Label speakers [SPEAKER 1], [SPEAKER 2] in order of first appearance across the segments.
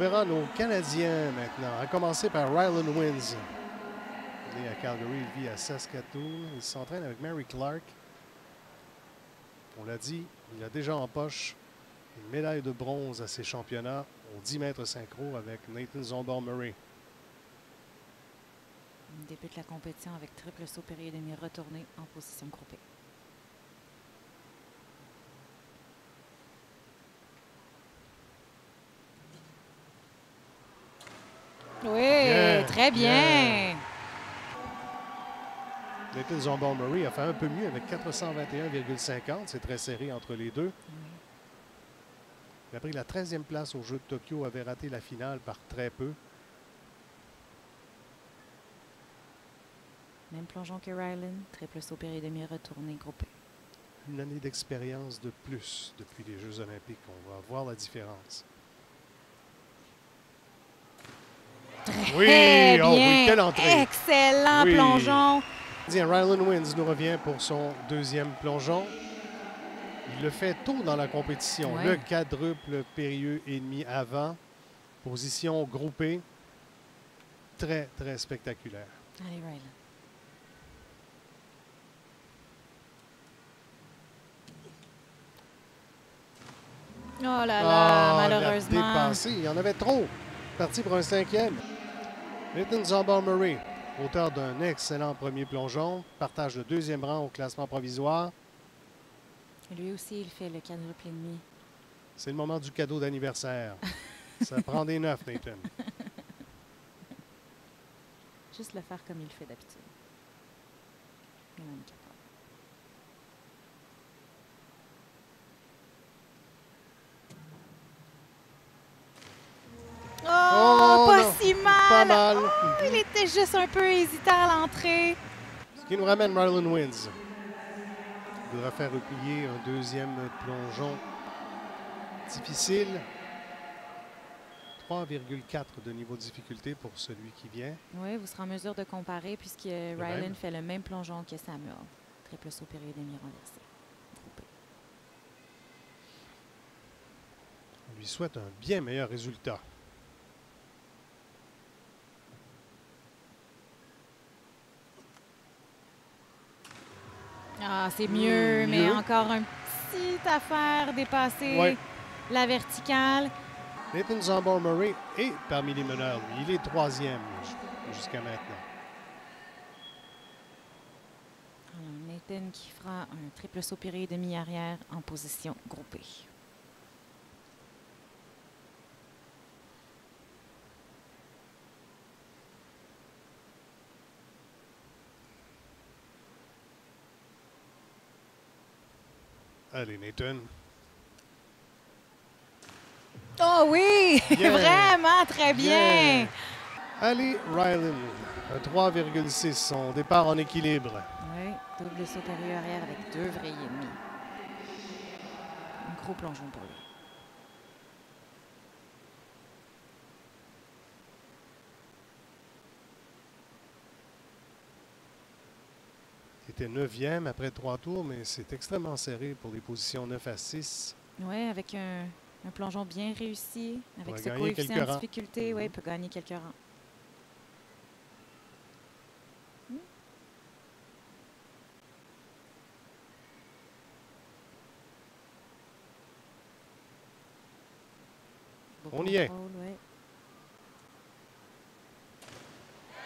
[SPEAKER 1] verra nos Canadiens maintenant, à commencer par Ryland Wins. Né à Calgary, il vit à Saskatoon. Il s'entraîne avec Mary Clark. On l'a dit, il a déjà en poche une médaille de bronze à ses championnats au 10 mètres synchro avec Nathan Zombor-Murray.
[SPEAKER 2] Il débute la compétition avec triple saut périlleux demi retourné en position groupée. Oui, très bien.
[SPEAKER 1] Nathan Zombor-Murray a fait un peu mieux avec 421,50. C'est très serré entre les deux. Il a pris la 13e place aux Jeux de Tokyo, avait raté la finale par très peu.
[SPEAKER 2] Même plongeon que Ryland, triple saut périlleux demi retourné groupé.
[SPEAKER 1] Une année d'expérience de plus depuis les Jeux olympiques. On va voir la différence.
[SPEAKER 2] Très bien.
[SPEAKER 1] Oh oui, quelle entrée.
[SPEAKER 2] Excellent plongeon.
[SPEAKER 1] Ryland Wins nous revient pour son deuxième plongeon. Il le fait tôt dans la compétition.
[SPEAKER 2] Ouais.
[SPEAKER 1] Le quadruple périlleux et demi avant. Position groupée. Très, très spectaculaire.
[SPEAKER 2] Allez, Ryland. Oh là là, malheureusement.
[SPEAKER 1] Il a dépassé. Il y en avait trop. Parti pour un 5e. Nathan Zombor-Murray, auteur d'un excellent premier plongeon, partage le 2e rang au classement provisoire.
[SPEAKER 2] Lui aussi, il fait le quadruple et demi.
[SPEAKER 1] C'est le moment du cadeau d'anniversaire. Ça prend des 9, Nathan.
[SPEAKER 2] Juste le faire comme il fait d'habitude. Il en est capable. Oh, pas
[SPEAKER 1] non,
[SPEAKER 2] si mal!
[SPEAKER 1] Pas mal.
[SPEAKER 2] Oh, il était juste un peu hésitant à l'entrée.
[SPEAKER 1] Ce qui nous ramène Ryland Wins. Il devra faire replier un deuxième plongeon difficile. 3,4 de niveau de difficulté pour celui qui vient.
[SPEAKER 2] Oui, vous serez en mesure de comparer puisque Ryland fait le même plongeon que Samuel. Triple saut périlleux demi renversé. Groupé.
[SPEAKER 1] On lui souhaite un bien meilleur résultat.
[SPEAKER 2] Ah, c'est mieux, mais encore un petit affaire dépasser la verticale.
[SPEAKER 1] Nathan Zombor-Murray est parmi les meneurs. Il est 3e jusqu'à maintenant.
[SPEAKER 2] Alors, Nathan qui fera un triple saut périlleux demi-arrière en position groupée.
[SPEAKER 1] Allez, Nathan.
[SPEAKER 2] Oh oui!
[SPEAKER 1] Bien.
[SPEAKER 2] Vraiment très bien!
[SPEAKER 1] Allez, Ryland. 3,6. Son départ en équilibre.
[SPEAKER 2] Oui, double saut périlleux arrière avec 2 vrais et demi. Un gros plongeon pour lui.
[SPEAKER 1] Il était 9e après 3 tours, mais c'est extrêmement serré pour les positions 9 à 6.
[SPEAKER 2] Oui, avec un plongeon bien réussi, avec ce
[SPEAKER 1] gagner
[SPEAKER 2] coefficient
[SPEAKER 1] quelques
[SPEAKER 2] de
[SPEAKER 1] rangs.
[SPEAKER 2] difficulté, oui, il peut gagner quelques rangs.
[SPEAKER 1] On y est.
[SPEAKER 2] Ouais.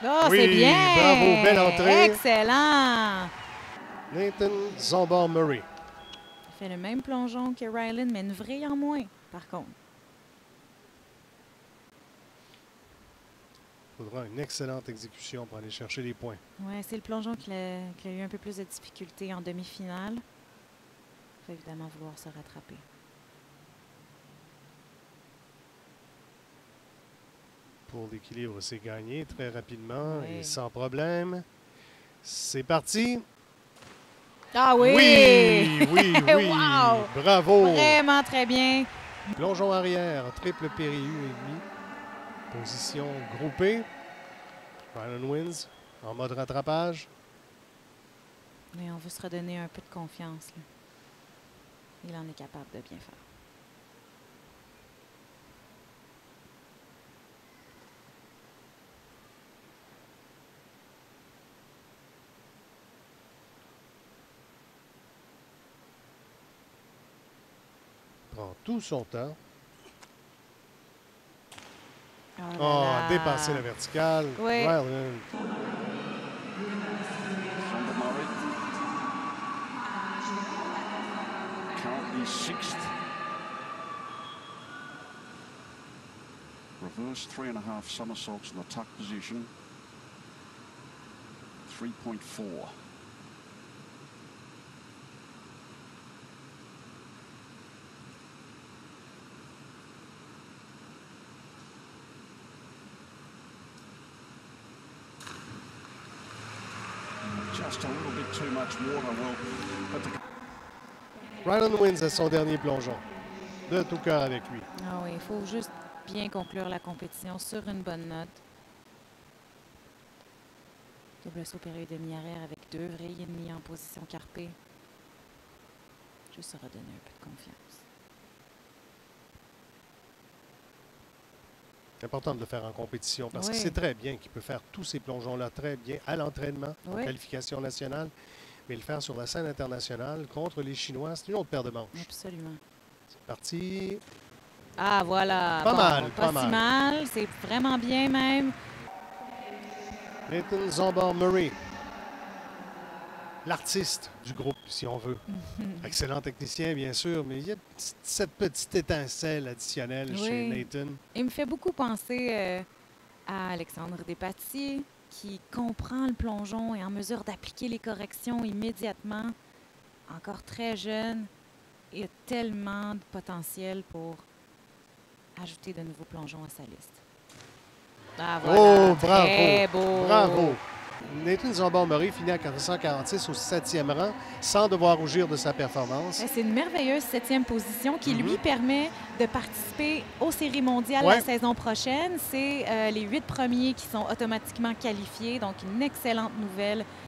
[SPEAKER 2] Oh,
[SPEAKER 1] Oui,
[SPEAKER 2] c'est bien!
[SPEAKER 1] bravo, belle entrée.
[SPEAKER 2] Excellent!
[SPEAKER 1] Nathan Zombor-Murray.
[SPEAKER 2] Il fait le même plongeon que Ryland, mais une vrille en moins, par contre.
[SPEAKER 1] Il faudra une excellente exécution pour aller chercher les points.
[SPEAKER 2] Oui, c'est le plongeon qui a eu un peu plus de difficulté en demi-finale. Il faut évidemment vouloir se rattraper.
[SPEAKER 1] Pour l'équilibre, c'est gagné très rapidement et sans problème. C'est parti.
[SPEAKER 2] Ah oui!
[SPEAKER 1] Oui, oui, oui.
[SPEAKER 2] Wow!
[SPEAKER 1] Bravo.
[SPEAKER 2] Vraiment très bien.
[SPEAKER 1] Plongeon arrière, triple périlleux et demi. Position groupée. Ryland Wins en mode rattrapage.
[SPEAKER 2] Mais on veut se redonner un peu de confiance, là. Il en est capable de bien faire.
[SPEAKER 1] tout son temps.
[SPEAKER 2] Oh,
[SPEAKER 1] dépassé la verticale.
[SPEAKER 2] Oui.
[SPEAKER 1] Ryland.
[SPEAKER 3] Currently sixth. Reverse 3.5 somersaults in the tuck position. 3.4. Just a little bit too much water. Well, but the
[SPEAKER 1] Ryland wins à son dernier plongeon. De tout cœur avec lui.
[SPEAKER 2] Ah oui, il faut juste bien conclure la compétition sur une bonne note. Double saut périlleux demi-arrière avec 2 vrilles et demi en position carpée. Juste se redonner un peu de confiance.
[SPEAKER 1] C'est important de le faire en compétition parce
[SPEAKER 2] Oui.
[SPEAKER 1] que c'est très bien qu'il peut faire tous ces plongeons-là très bien à l'entraînement, en
[SPEAKER 2] Oui.
[SPEAKER 1] qualification nationale. Mais le faire sur la scène internationale contre les Chinois, c'est une autre paire de manches.
[SPEAKER 2] Absolument.
[SPEAKER 1] C'est parti.
[SPEAKER 2] Ah, voilà.
[SPEAKER 1] Pas
[SPEAKER 2] Bon,
[SPEAKER 1] mal,
[SPEAKER 2] pas
[SPEAKER 1] pas
[SPEAKER 2] si mal. C'est vraiment bien même.
[SPEAKER 1] Nathan Zombar-Murray, l'artiste du groupe, si on veut. Excellent technicien, bien sûr, mais il y a cette petite étincelle additionnelle chez
[SPEAKER 2] Oui.
[SPEAKER 1] Nathan.
[SPEAKER 2] Il me fait beaucoup penser à Alexandre Despatie, qui comprend le plongeon et est en mesure d'appliquer les corrections immédiatement. Encore très jeune, il a tellement de potentiel pour ajouter de nouveaux plongeons à sa liste. Ah, voilà.
[SPEAKER 1] Oh, bravo!
[SPEAKER 2] Très beau.
[SPEAKER 1] Bravo! Nathan Zombar-Murray finit à 446 au 7e rang sans devoir rougir de sa performance.
[SPEAKER 2] C'est une merveilleuse 7e position qui lui permet de participer aux séries mondiales
[SPEAKER 1] Ouais.
[SPEAKER 2] la saison prochaine. C'est les 8 premiers qui sont automatiquement qualifiés, donc une excellente nouvelle